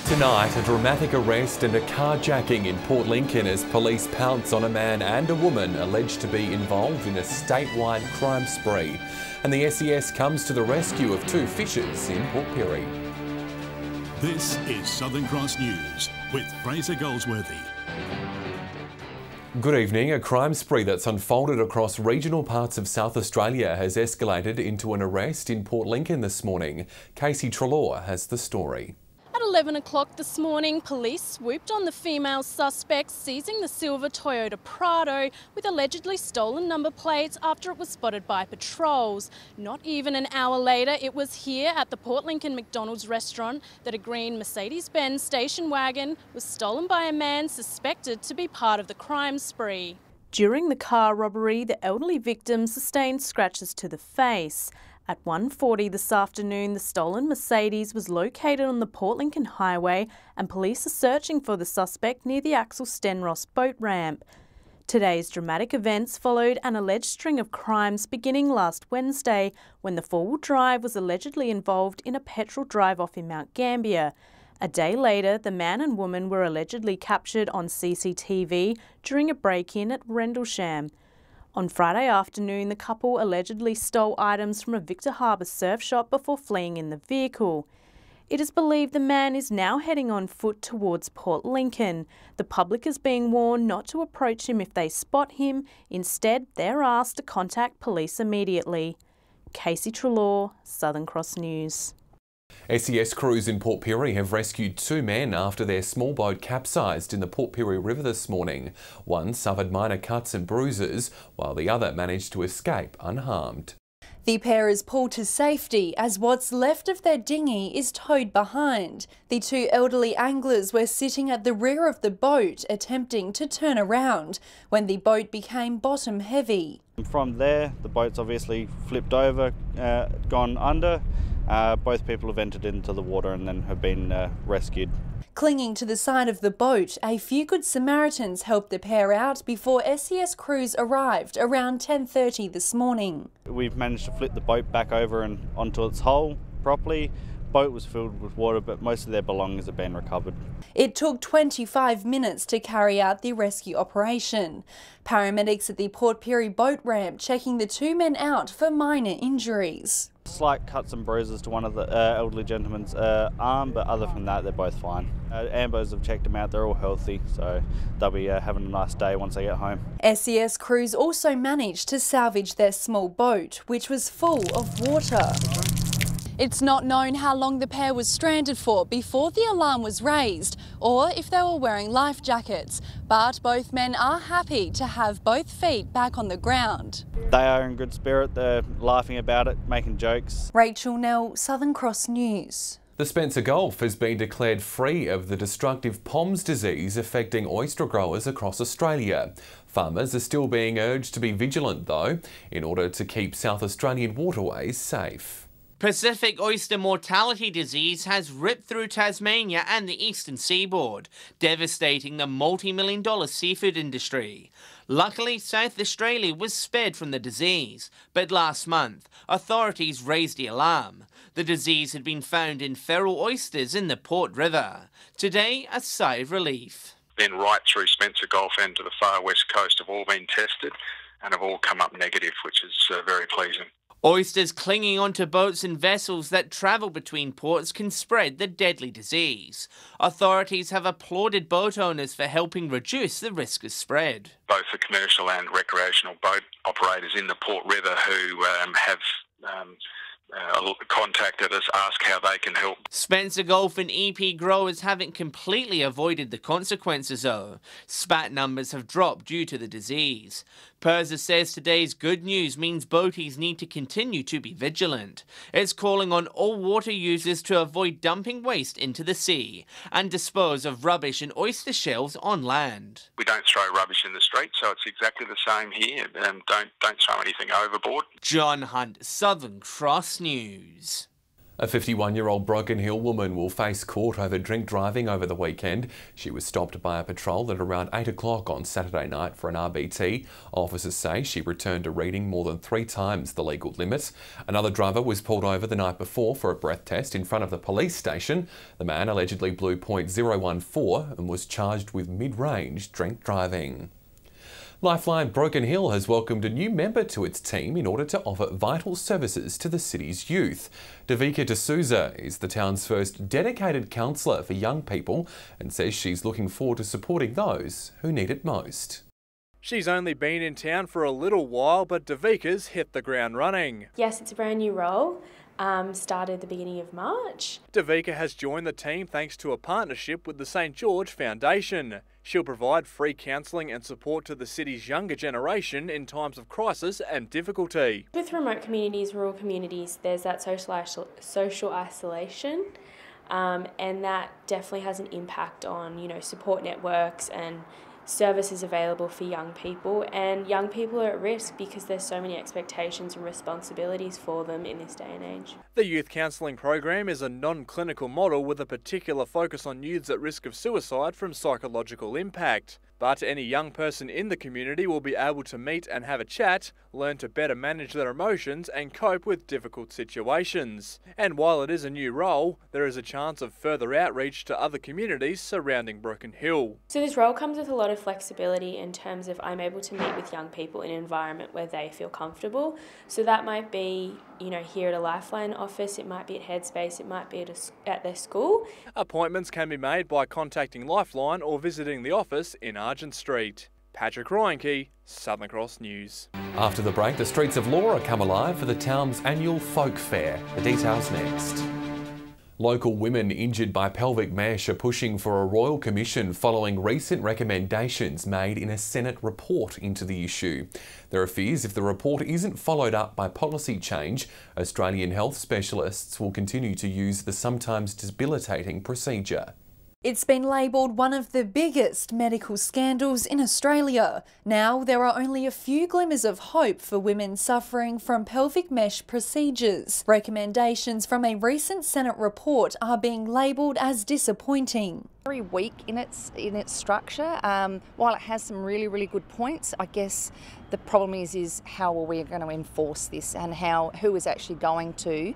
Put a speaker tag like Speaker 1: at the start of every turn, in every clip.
Speaker 1: Tonight, a dramatic arrest and a carjacking in Port Lincoln as police pounce on a man and a woman alleged to be involved in a statewide crime spree. And the SES comes to the rescue of two fishers in Port Pirie.
Speaker 2: This is Southern Cross News with Fraser Goldsworthy.
Speaker 1: Good evening. A crime spree that's unfolded across regional parts of South Australia has escalated into an arrest in Port Lincoln this morning. Casey Trelaw has the story.
Speaker 3: At 11 o'clock this morning, police swooped on the female suspect, seizing the silver Toyota Prado with allegedly stolen number plates after it was spotted by patrols. Not even an hour later, it was here at the Port Lincoln McDonald's restaurant that a green Mercedes-Benz station wagon was stolen by a man suspected to be part of the crime spree. During the car robbery, the elderly victim sustained scratches to the face. At 1:40 this afternoon, the stolen Mercedes was located on the Port Lincoln Highway and police are searching for the suspect near the Axel Stenros boat ramp. Today's dramatic events followed an alleged string of crimes beginning last Wednesday when the four-wheel drive was allegedly involved in a petrol drive-off in Mount Gambier. A day later, the man and woman were allegedly captured on CCTV during a break-in at Rendlesham. On Friday afternoon, the couple allegedly stole items from a Victor Harbour surf shop before fleeing in the vehicle. It is believed the man is now heading on foot towards Port Lincoln. The public is being warned not to approach him if they spot him. Instead, they're asked to contact police immediately. Casey Trelaw, Southern Cross News.
Speaker 1: SES crews in Port Pirie have rescued two men after their small boat capsized in the Port Pirie River this morning. One suffered minor cuts and bruises, while the other managed to escape unharmed.
Speaker 4: The pair is pulled to safety as what's left of their dinghy is towed behind. The two elderly anglers were sitting at the rear of the boat attempting to turn around when the boat became bottom heavy.
Speaker 5: From there, the boat's obviously flipped over, gone under. Both people have entered into the water and then have been rescued.
Speaker 4: Clinging to the side of the boat, a few Good Samaritans helped the pair out before SES crews arrived around 10:30 this morning.
Speaker 5: We've managed to flip the boat back over and onto its hull properly. Boat was filled with water, but most of their belongings have been recovered.
Speaker 4: It took 25 minutes to carry out the rescue operation. Paramedics at the Port Pirie boat ramp checking the two men out for minor injuries.
Speaker 5: Slight cuts and bruises to one of the elderly gentleman's arm, but other than that, they're both fine. Ambos have checked them out, they're all healthy, so they'll be having a nice day once they get home.
Speaker 4: SES crews also managed to salvage their small boat, which was full of water. It's not known how long the pair was stranded for before the alarm was raised or if they were wearing life jackets, but both men are happy to have both feet back on the ground.
Speaker 5: They are in good spirit, they're laughing about it, making jokes.
Speaker 4: Rachel Nell, Southern Cross News.
Speaker 1: The Spencer Gulf has been declared free of the destructive POMS disease affecting oyster growers across Australia. Farmers are still being urged to be vigilant though, in order to keep South Australian waterways safe.
Speaker 6: Pacific Oyster Mortality disease has ripped through Tasmania and the eastern seaboard, devastating the multi-million-dollar seafood industry. Luckily, South Australia was spared from the disease, but last month, authorities raised the alarm. The disease had been found in feral oysters in the Port River. Today, a sigh of relief.
Speaker 7: Then right through Spencer Gulf and to the far west coast have all been tested and have all come up negative, which is very pleasing.
Speaker 6: Oysters clinging onto boats and vessels that travel between ports can spread the deadly disease. Authorities have applauded boat owners for helping reduce the risk of spread.
Speaker 7: Both the commercial and recreational boat operators in the Port River who have contacted us, ask how they can help.
Speaker 6: Spencer Gulf and EP growers haven't completely avoided the consequences though. Spat numbers have dropped due to the disease. PIRSA says today's good news means boaties need to continue to be vigilant. It's calling on all water users to avoid dumping waste into the sea and dispose of rubbish and oyster shells on land.
Speaker 7: We don't throw rubbish in the street, so it's exactly the same here. Don't throw anything overboard.
Speaker 6: John Hunt, Southern Cross News.
Speaker 1: A 51-year-old Broken Hill woman will face court over drink driving over the weekend. She was stopped by a patrol at around 8 o'clock on Saturday night for an RBT. Officers say she returned a reading more than 3 times the legal limit. Another driver was pulled over the night before for a breath test in front of the police station. The man allegedly blew .014 and was charged with mid-range drink driving. Lifeline Broken Hill has welcomed a new member to its team in order to offer vital services to the city's youth. Davika D'Souza is the town's first dedicated counsellor for young people and says she's looking forward to supporting those who need it most.
Speaker 8: She's only been in town for a little while, but Davika's hit the ground running.
Speaker 9: Yes, it's a brand new role. Started at the beginning of March.
Speaker 8: Davika has joined the team thanks to a partnership with the St George Foundation. She'll provide free counselling and support to the city's younger generation in times of crisis and difficulty.
Speaker 9: With remote communities, rural communities, there's that social isolation, and that definitely has an impact on, support networks and services available for young people, and young people are at risk because there's so many expectations and responsibilities for them in this day and age.
Speaker 8: The youth counselling program is a non-clinical model with a particular focus on youths at risk of suicide from psychological impact. But any young person in the community will be able to meet and have a chat, learn to better manage their emotions and cope with difficult situations. And while it is a new role, there is a chance of further outreach to other communities surrounding Broken Hill.
Speaker 9: So this role comes with a lot of flexibility in terms of I'm able to meet with young people in an environment where they feel comfortable. So that might be, here at a Lifeline office, it might be at Headspace, it might be at their school.
Speaker 8: Appointments can be made by contacting Lifeline or visiting the office in Argent Street. Patrick Reinke, Southern Cross News.
Speaker 1: After the break, the streets of Laura come alive for the town's annual folk fair. The details next. Local women injured by pelvic mesh are pushing for a royal commission following recent recommendations made in a Senate report into the issue. There are fears if the report isn't followed up by policy change, Australian health specialists will continue to use the sometimes debilitating procedure.
Speaker 4: It's been labelled one of the biggest medical scandals in Australia. Now there are only a few glimmers of hope for women suffering from pelvic mesh procedures. Recommendations from a recent Senate report are being labelled as disappointing.
Speaker 10: Very weak in its structure. While it has some really good points, I guess the problem is how are we going to enforce this, and who is actually going to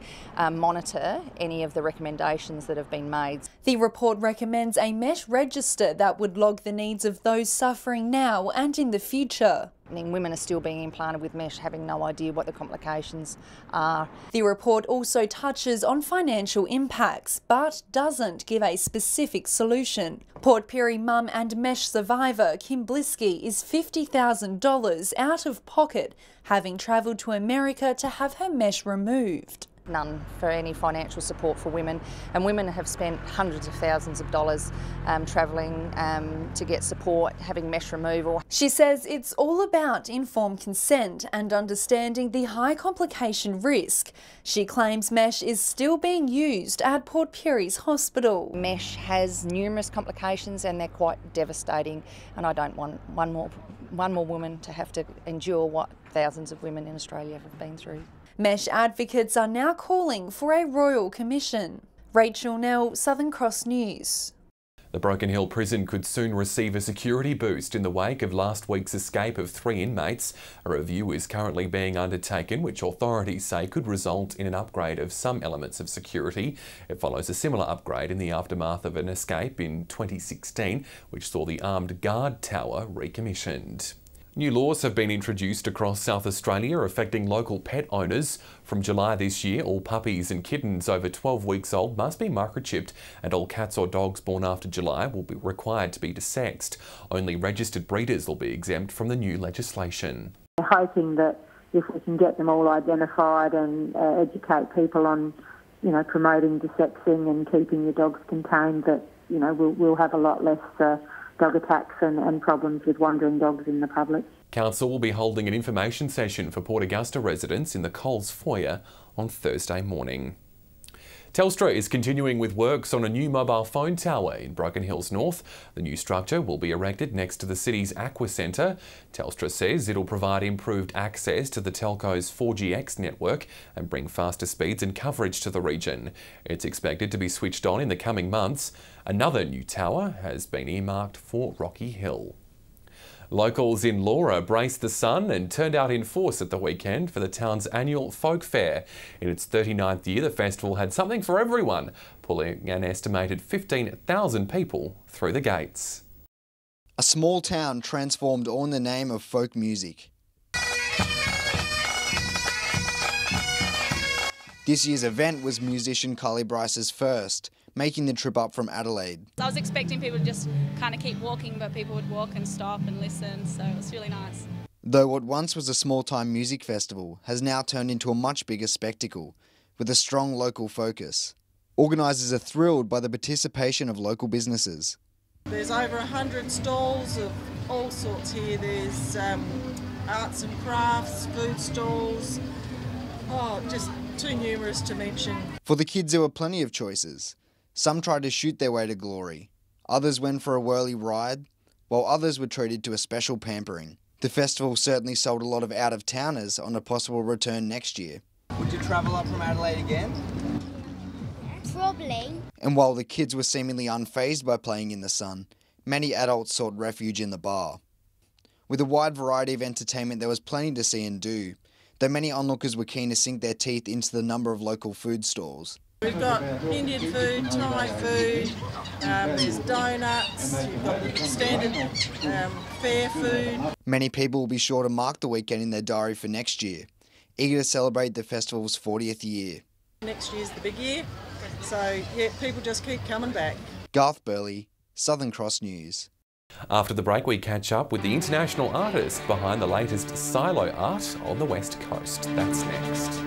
Speaker 10: monitor any of the recommendations that have been made.
Speaker 4: The report recommends a mesh register that would log the needs of those suffering now and in the future.
Speaker 10: Women are still being implanted with mesh, having no idea what the complications are.
Speaker 4: The report also touches on financial impacts, but doesn't give a specific solution. Port Pirie mum and mesh survivor Kim Blisky is $50,000 out of pocket, having travelled to America to have her mesh removed.
Speaker 10: None for any financial support for women, and women have spent hundreds of thousands of dollars travelling to get support, having mesh removal.
Speaker 4: She says it's all about informed consent and understanding the high complication risk. She claims mesh is still being used at Port Pirie's hospital.
Speaker 10: Mesh has numerous complications and they're quite devastating, and I don't want one more woman to have to endure what thousands of women in Australia have been through.
Speaker 4: Mesh advocates are now calling for a royal commission. Rachel Nell, Southern Cross News.
Speaker 1: The Broken Hill prison could soon receive a security boost in the wake of last week's escape of 3 inmates. A review is currently being undertaken, which authorities say could result in an upgrade of some elements of security. It follows a similar upgrade in the aftermath of an escape in 2016, which saw the armed guard tower recommissioned. New laws have been introduced across South Australia affecting local pet owners. From July this year, all puppies and kittens over 12 weeks old must be microchipped, and all cats or dogs born after July will be required to be desexed. Only registered breeders will be exempt from the new legislation.
Speaker 11: We're hoping that if we can get them all identified and educate people on, promoting desexing and keeping your dogs contained, that, we'll have a lot less dog attacks and problems with wandering dogs in the public.
Speaker 1: Council will be holding an information session for Port Augusta residents in the Coles foyer on Thursday morning. Telstra is continuing with works on a new mobile phone tower in Broken Hills North. The new structure will be erected next to the city's Aqua Centre. Telstra says it'll provide improved access to the telco's 4GX network and bring faster speeds and coverage to the region. It's expected to be switched on in the coming months. Another new tower has been earmarked for Rocky Hill. Locals in Laura braced the sun and turned out in force at the weekend for the town's annual folk fair. In its 39th year, the festival had something for everyone, pulling an estimated 15,000 people through the gates.
Speaker 12: A small town transformed all in the name of folk music. This year's event was musician Carly Bryce's first, making the trip up from Adelaide.
Speaker 13: I was expecting people to just kind of keep walking, but people would walk and stop and listen, so it was really nice.
Speaker 12: Though what once was a small-time music festival has now turned into a much bigger spectacle, with a strong local focus. Organisers are thrilled by the participation of local businesses.
Speaker 14: There's over 100 stalls of all sorts here. There's arts and crafts, food stalls, just too numerous to mention.
Speaker 12: For the kids there were plenty of choices. Some tried to shoot their way to glory. Others went for a whirly ride, while others were treated to a special pampering. The festival certainly sold a lot of out-of-towners on a possible return next year.
Speaker 15: Would you travel up from Adelaide again?
Speaker 16: Probably.
Speaker 12: And while the kids were seemingly unfazed by playing in the sun, many adults sought refuge in the bar. With a wide variety of entertainment, there was plenty to see and do, though many onlookers were keen to sink their teeth into the number of local food stalls.
Speaker 14: We've got Indian food, Thai food, there's donuts, you've got the standard fair food.
Speaker 12: Many people will be sure to mark the weekend in their diary for next year, eager to celebrate the festival's 40th year.
Speaker 14: Next year's the big year, so yeah, people just keep coming back.
Speaker 12: Garth Burley, Southern Cross News.
Speaker 1: After the break, we catch up with the international artist behind the latest silo art on the West Coast. That's next.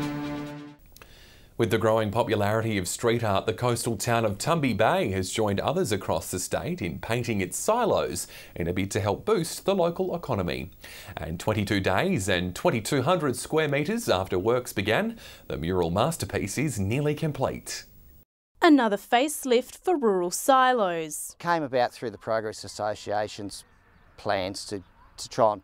Speaker 1: With the growing popularity of street art, the coastal town of Tumby Bay has joined others across the state in painting its silos in a bid to help boost the local economy. And 22 days and 2,200 square metres after works began, the mural masterpiece is nearly complete.
Speaker 3: Another facelift for rural silos.
Speaker 17: Came about through the Progress Association's plans to try and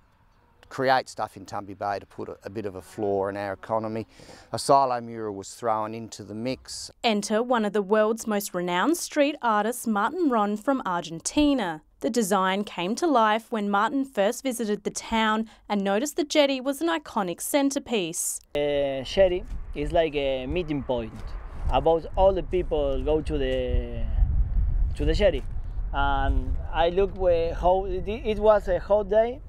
Speaker 17: create stuff in Tumby Bay to put a bit of a flaw in our economy. A silo mural was thrown into the mix.
Speaker 3: Enter one of the world's most renowned street artists, Martin Ron from Argentina. The design came to life when Martin first visited the town and noticed the jetty was an iconic centrepiece.
Speaker 18: Jetty is like a meeting point. About all the people go to the jetty. And I looked how it was a hot day,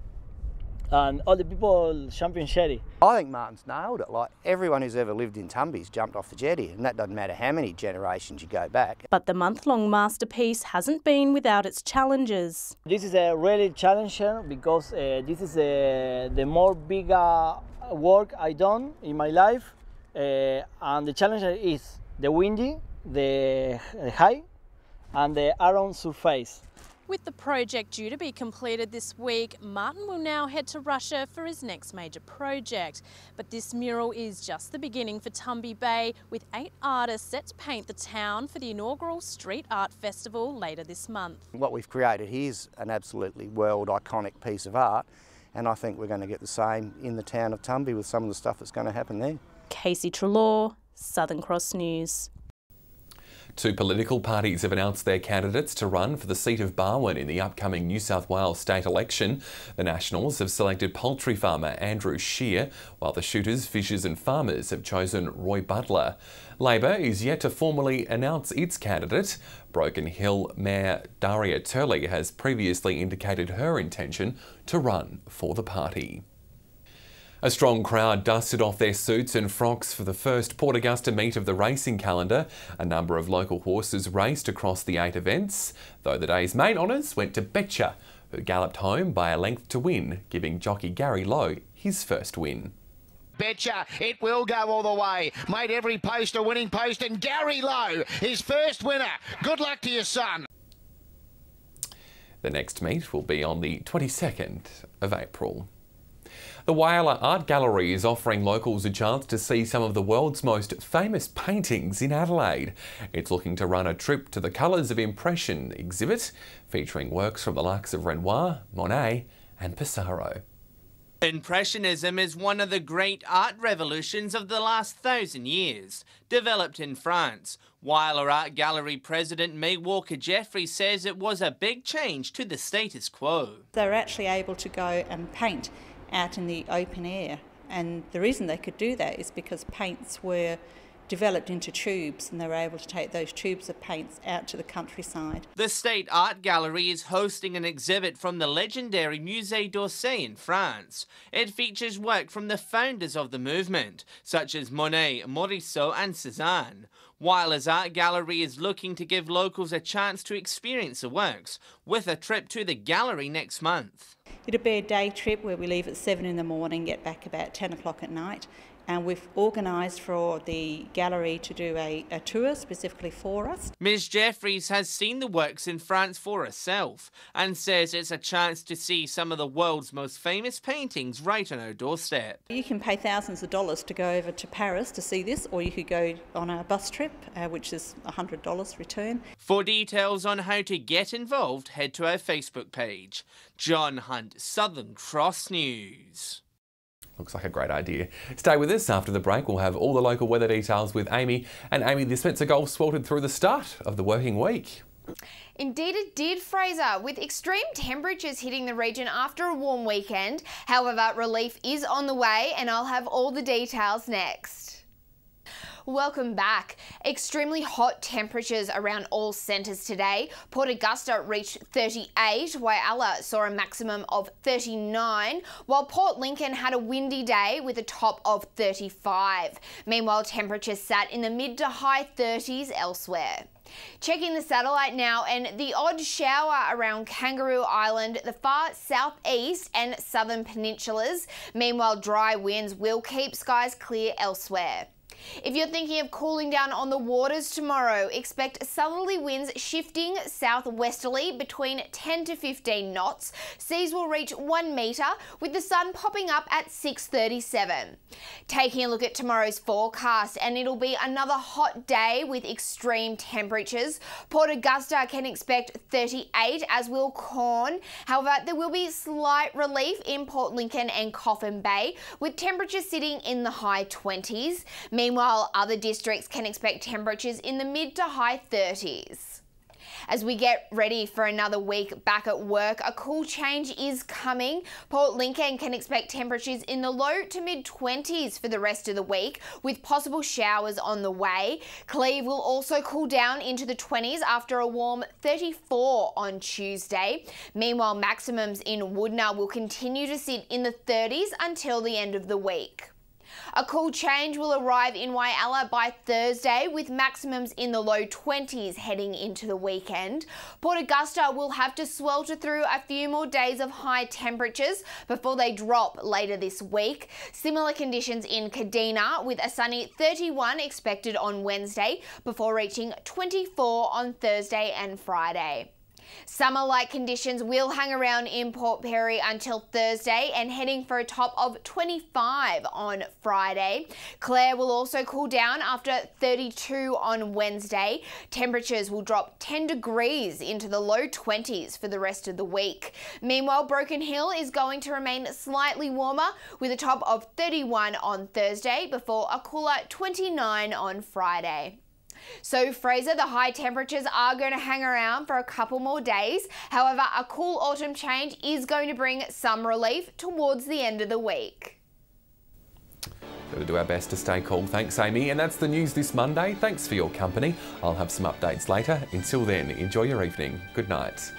Speaker 18: and all the people jumping jetty.
Speaker 17: I think Martin's nailed it. Like, everyone who's ever lived in Tumby's jumped off the jetty, and that doesn't matter how many generations you go back.
Speaker 3: But the month-long masterpiece hasn't been without its challenges.
Speaker 18: This is a really challenging because this is the more bigger work I done in my life, and the challenge is the windy, the high, and the iron surface.
Speaker 3: With the project due to be completed this week, Martin will now head to Russia for his next major project. But this mural is just the beginning for Tumby Bay, with 8 artists set to paint the town for the inaugural Street Art Festival later this month.
Speaker 17: What we've created here is an absolutely world iconic piece of art, and I think we're going to get the same in the town of Tumby with some of the stuff that's going to happen there.
Speaker 3: Casey Trelaw, Southern Cross News.
Speaker 1: 2 political parties have announced their candidates to run for the seat of Barwon in the upcoming New South Wales state election. The Nationals have selected poultry farmer Andrew Shear, while the Shooters, Fishers and Farmers have chosen Roy Butler. Labor is yet to formally announce its candidate. Broken Hill Mayor Daria Turley has previously indicated her intention to run for the party. A strong crowd dusted off their suits and frocks for the first Port Augusta meet of the racing calendar. A number of local horses raced across the 8 events, though the day's main honours went to Betcha, who galloped home by a length to win, giving jockey Gary Lowe his first win.
Speaker 19: Betcha, it will go all the way. Made every post a winning post, and Gary Lowe, his first winner. Good luck to your son.
Speaker 1: The next meet will be on the 22nd of April. The Whyalla Art Gallery is offering locals a chance to see some of the world's most famous paintings in Adelaide. It's looking to run a trip to the Colours of Impression exhibit, featuring works from the likes of Renoir, Monet and Pissarro.
Speaker 6: Impressionism is one of the great art revolutions of the last 1,000 years. Developed in France, Whyalla Art Gallery President Meg Walker-Jeffrey says it was a big change to the status quo.
Speaker 16: They're actually able to go and paint out in the open air, and the reason they could do that is because paints were developed into tubes, and they were able to take those tubes of paints out to the countryside.
Speaker 6: The State Art Gallery is hosting an exhibit from the legendary Musée d'Orsay in France. It features work from the founders of the movement, such as Monet, Morisot and Cézanne. Whyalla's Art Gallery is looking to give locals a chance to experience the works, with a trip to the gallery next month.
Speaker 16: It'll be a day trip where we leave at 7 in the morning, get back about 10 o'clock at night. And we've organised for the gallery to do a tour specifically for us.
Speaker 6: Ms Jeffries has seen the works in France for herself and says it's a chance to see some of the world's most famous paintings right on her doorstep.
Speaker 16: You can pay thousands of dollars to go over to Paris to see this, or you could go on a bus trip, which is $100 return.
Speaker 6: For details on how to get involved, head to our Facebook page. John Hunt, Southern Cross News.
Speaker 1: Looks like a great idea. Stay with us. After the break, we'll have all the local weather details with Amy. And Amy, the Spencer Gulf sweltered through the start of the working week.
Speaker 20: Indeed it did, Fraser, with extreme temperatures hitting the region after a warm weekend. However, relief is on the way, and I'll have all the details next. Welcome back. Extremely hot temperatures around all centres today. Port Augusta reached 38, Whyalla saw a maximum of 39, while Port Lincoln had a windy day with a top of 35. Meanwhile, temperatures sat in the mid to high 30s elsewhere. Checking the satellite now, and the odd shower around Kangaroo Island, the far southeast and southern peninsulas. Meanwhile, dry winds will keep skies clear elsewhere. If you're thinking of cooling down on the waters tomorrow, expect southerly winds shifting southwesterly between 10 to 15 knots. Seas will reach 1 metre, with the sun popping up at 6:37. Taking a look at tomorrow's forecast, and it'll be another hot day with extreme temperatures. Port Augusta can expect 38, as will Corn. However, there will be slight relief in Port Lincoln and Coffin Bay, with temperatures sitting in the high 20s. Meanwhile, other districts can expect temperatures in the mid to high 30s. As we get ready for another week back at work, a cool change is coming. Port Lincoln can expect temperatures in the low to mid 20s for the rest of the week, with possible showers on the way. Cleve will also cool down into the 20s after a warm 34 on Tuesday. Meanwhile, maximums in Woodna will continue to sit in the 30s until the end of the week. A cool change will arrive in Whyalla by Thursday, with maximums in the low 20s heading into the weekend. Port Augusta will have to swelter through a few more days of high temperatures before they drop later this week. Similar conditions in Kadina, with a sunny 31 expected on Wednesday before reaching 24 on Thursday and Friday. Summer-like conditions will hang around in Port Pirie until Thursday, and heading for a top of 25 on Friday. Clare will also cool down after 32 on Wednesday. Temperatures will drop 10 degrees into the low 20s for the rest of the week. Meanwhile, Broken Hill is going to remain slightly warmer, with a top of 31 on Thursday before a cooler 29 on Friday. So Fraser, the high temperatures are going to hang around for a couple more days. However, a cool autumn change is going to bring some relief towards the end of the week.
Speaker 1: Got to do our best to stay cool. Thanks, Amy. And that's the news this Monday. Thanks for your company. I'll have some updates later. Until then, enjoy your evening. Good night.